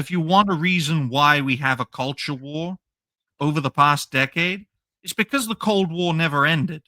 If you want a reason why we have a culture war over the past decade, it's because the Cold War never ended,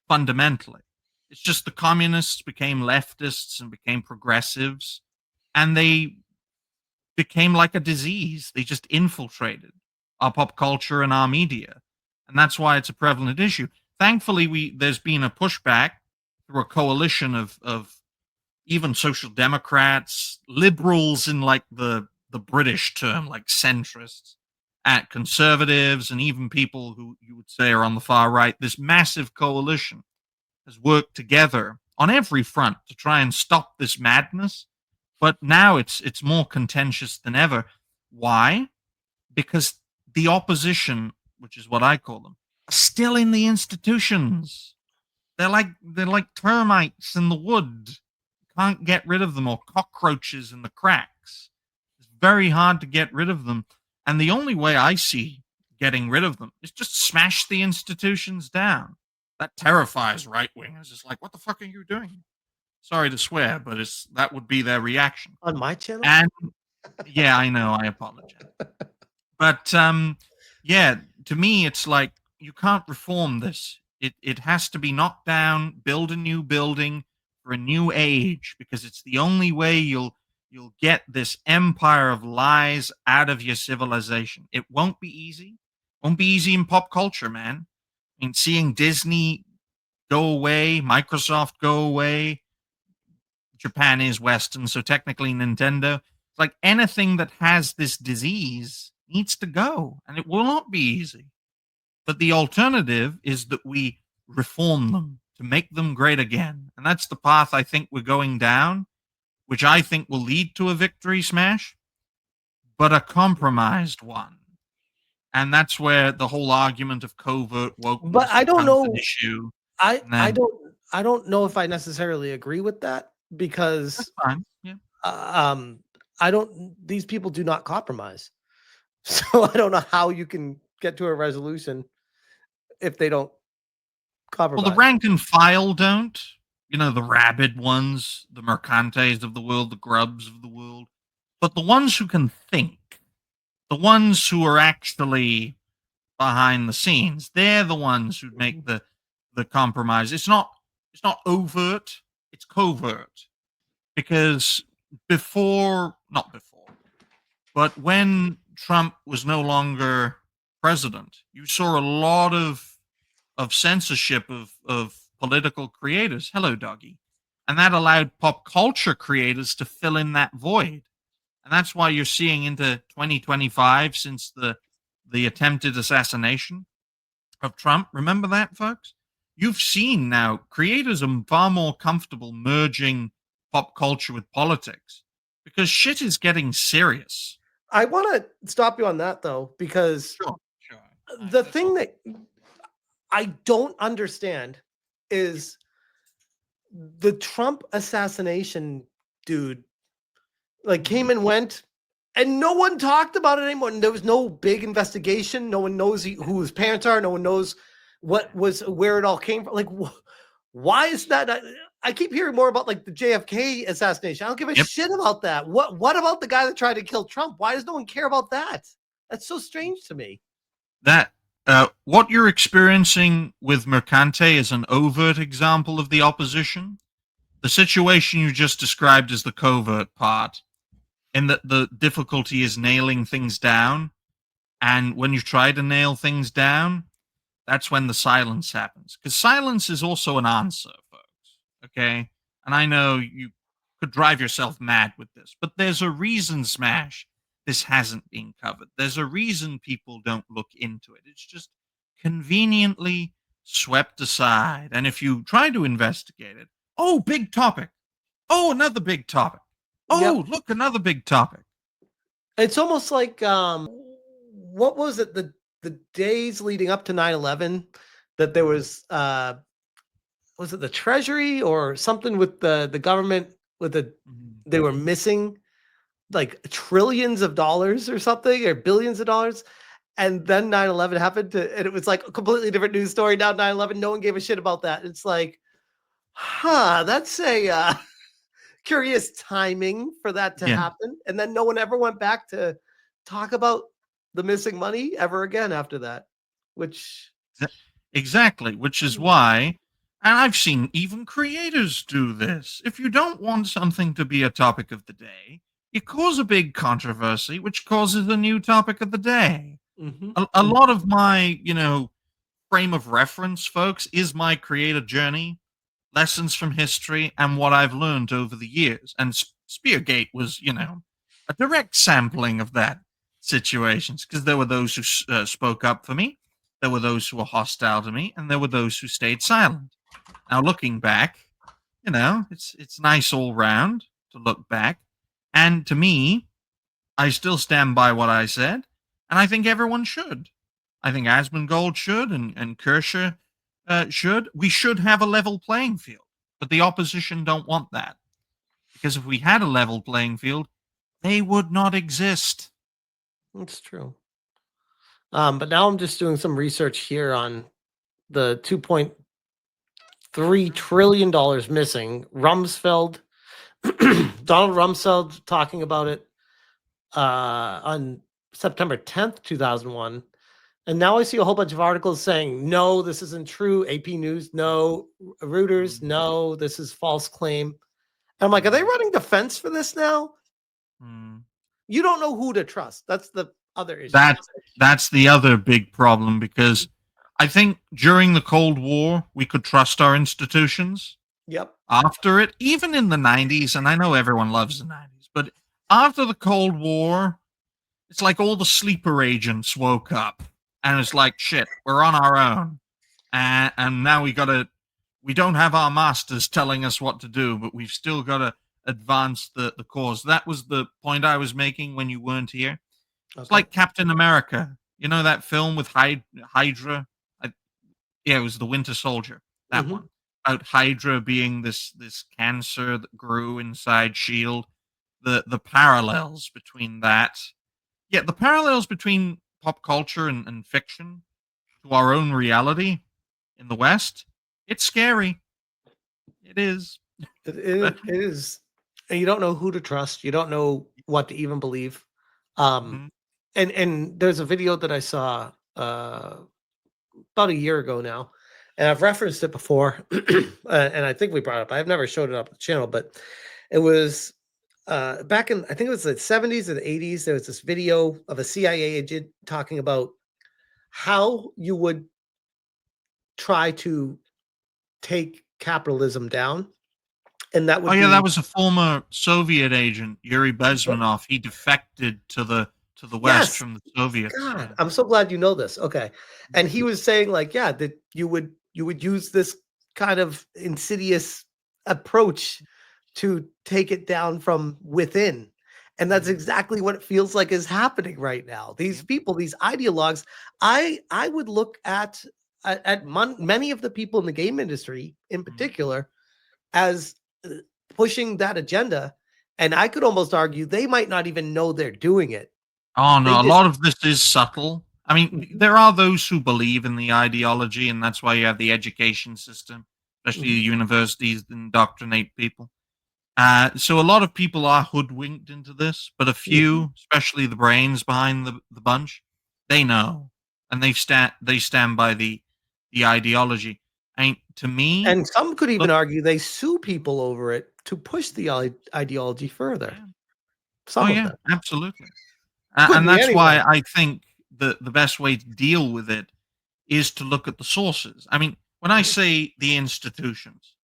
fundamentally. It's just the communists became leftists and became progressives, and they became like a disease. They just infiltrated our pop culture and our media. And that's why it's a prevalent issue. Thankfully, there's been a pushback through a coalition of even social democrats, liberals in like the British term, like centrists, at conservatives, and even people who you would say are on the far right. This massive coalition has worked together on every front to try and stop this madness. But now it's more contentious than ever. Why? Because the opposition, which is what I call them, are still in the institutions. They're like termites in the wood. Can't get rid of them, or cockroaches in the cracks. It's very hard to get rid of them. And the only way I see getting rid of them is just smash the institutions down. That terrifies right wingers. It's like, what the fuck are you doing? Sorry to swear, but that would be their reaction. On my channel? And yeah, I know, I apologize. But yeah, to me it's like you can't reform this. It has to be knocked down, build a new building for a new age, because it's the only way you'll get this empire of lies out of your civilization. It won't be easy. Won't be easy in pop culture, man. I mean, seeing Disney go away, Microsoft go away. Japan is Western, so technically Nintendo. It's like anything that has this disease needs to go, and it will not be easy. But the alternative is that we reform them to make them great again. And that's the path I think we're going down, which I think will lead to a victory smash, but a compromised one. And that's where the whole argument of covert wokeness But I don't know. an issue. I don't know if I necessarily agree with that, because That's fine. Yeah. these people do not compromise. So I don't know how you can get to a resolution if they don't compromise. Well, the rank and file don't. You know, the rabid ones, the mercantes of the world, the grubs of the world. But the ones who can think, the ones who are actually behind the scenes, they're the ones who make the compromise. It's not overt, it's covert. Because not before, but when Trump was no longer president, you saw a lot of censorship of political creators. Hello, doggy. And that allowed pop culture creators to fill in that void. And that's why you're seeing into 2025, since the attempted assassination of Trump. Remember that, folks? You've seen now creators are far more comfortable merging pop culture with politics because shit is getting serious. I want to stop you on that, though, because Sure. the thing that I don't understand is the Trump assassination dude, like, came and went, and no one talked about it anymore. And there was no big investigation. No one knows who his parents are. No one knows where it all came from. Like, why is that? I keep hearing more about like the JFK assassination. I don't give a shit about that. What about the guy that tried to kill Trump? Why does no one care about that? That's so strange to me. That what you're experiencing with Mercante is an overt example of the opposition. The situation you just described is the covert part, in that the difficulty is nailing things down. And when you try to nail things down, that's when the silence happens. Because silence is also an answer, folks. Okay? And I know you could drive yourself mad with this, but there's a reason, Smash, this hasn't been covered. There's a reason people don't look into it. It's just conveniently swept aside. And if you try to investigate it, oh, big topic. Oh, another big topic. Oh, look, another big topic. It's almost like, what was it? The days leading up to 9/11, that there was it the Treasury or something with the government they were missing like trillions of dollars or something, or billions of dollars. And then 9/11 happened and it was like a completely different news story. Now 9/11, no one gave a shit about that. It's like, that's a curious timing for that to Yeah. happen. And then no one ever went back to talk about the missing money ever again after that, which Exactly, which is why, and I've seen even creators do this. If you don't want something to be a topic of the day, you cause a big controversy, which causes a new topic of the day. Mhm. A lot of my, frame of reference, folks, is my creator journey, lessons from history, and what I've learned over the years. And Speargate was, a direct sampling of that situations, because there were those who spoke up for me, there were those who were hostile to me, and there were those who stayed silent. Now, looking back, it's nice all round to look back, and to me, I still stand by what I said, and I think everyone should. I think Asmongold should, and Kershaw should. We should have a level playing field, but the opposition don't want that, because if we had a level playing field, they would not exist. That's true. But now I'm just doing some research here on the $2.3 trillion missing. Rumsfeld, Donald Rumsfeld talking about it on September 10th, 2001. And now I see a whole bunch of articles saying, no, this isn't true. AP News, no. Reuters, no, this is false claim. And I'm like, are they running defense for this now? You don't know who to trust. That's the other issue. That's the other big problem, because I think during the Cold War, we could trust our institutions. Yep. After it, even in the 90s, and I know everyone loves the 90s, but after the Cold War, it's like all the sleeper agents woke up. And it's like, shit, we're on our own. And now we don't have our masters telling us what to do, but we've still got to advance the cause. That was the point I was making when you weren't here. It's like Captain America. You know that film with Hydra? Yeah, it was The Winter Soldier, that one. About Hydra being this cancer that grew inside S.H.I.E.L.D. The parallels between that. Yeah, the parallels between pop culture and fiction to our own reality in the West, it's scary. It is. It is. And you don't know who to trust. You don't know what to even believe. And there's a video that I saw about a year ago now, and I've referenced it before, and I think we brought it up. I've never showed it up on the channel, but it was back in, I think it was the 70s or the 80s. There was this video of a CIA agent talking about how you would try to take capitalism down. And that would that was a former Soviet agent, Yuri Bezmenov. He defected to the West from the Soviets. God, I'm so glad you know this. Okay. And he was saying, like, yeah, that you would use this kind of insidious approach to take it down from within. And that's exactly what it feels like is happening right now. These people, these ideologues, I would look at many of the people in the game industry in particular as pushing that agenda. And I could almost argue they might not even know they're doing it. Oh, no, a lot of this is subtle. I mean, there are those who believe in the ideology, and that's why you have the education system, especially the universities, that indoctrinate people. So a lot of people are hoodwinked into this, but a few, especially the brains behind the bunch, they know, and they stand by the ideology. And to me, and some could even argue they sue people over it to push the ideology further. Some of them. Absolutely. And that's why I think the best way to deal with it is to look at the sources. I mean, when I say the institutions,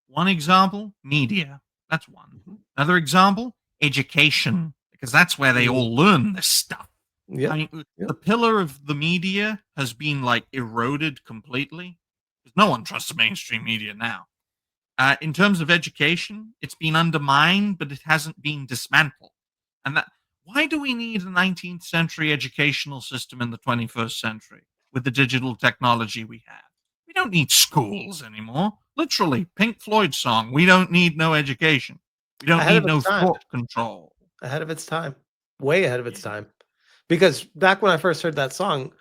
one example, media. That's one. Another example, education, because that's where they all learn this stuff. I mean, the pillar of the media has been like eroded completely. No one trusts the mainstream media now. In terms of education, it's been undermined, but it hasn't been dismantled. And why do we need a 19th century educational system in the 21st century with the digital technology we have? We don't need schools anymore. Literally, Pink Floyd song, we don't need no education. We don't need no thought control. Ahead of its time. Way ahead of its time. Because back when I first heard that song,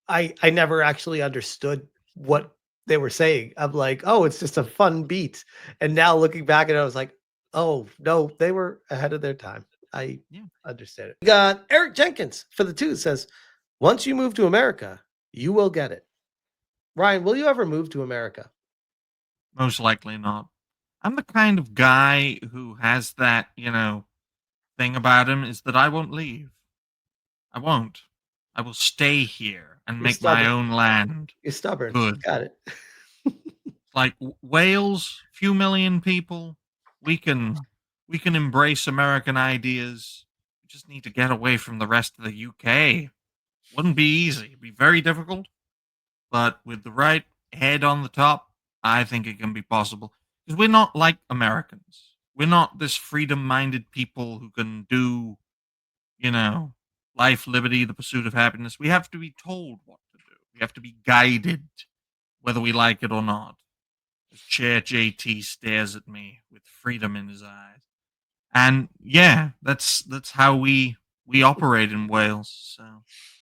I never actually understood what they were saying. I'm like, oh, it's just a fun beat. And now looking back at it, I was like, Oh, no, they were ahead of their time. I Yeah. understand it. We got Eric Jenkins for the 2 says, once you move to America, you will get it. Ryan, will you ever move to America? Most likely not. I'm the kind of guy who has that, thing about him is that I won't leave. I won't. I will stay here and You're make my stubborn. own land You're stubborn. good. Got it. Like Wales, few million people, we can embrace American ideas. We just need to get away from the rest of the UK. Wouldn't be easy. It'd be very difficult, but with the right head on the top, I think it can be possible. Because we're not like Americans. We're not this freedom-minded people who can do, you know, life, liberty, the pursuit of happiness. We have to be told what to do. We have to be guided, whether we like it or not. As Chair JT stares at me with freedom in his eyes. And yeah, that's how we operate in Wales. So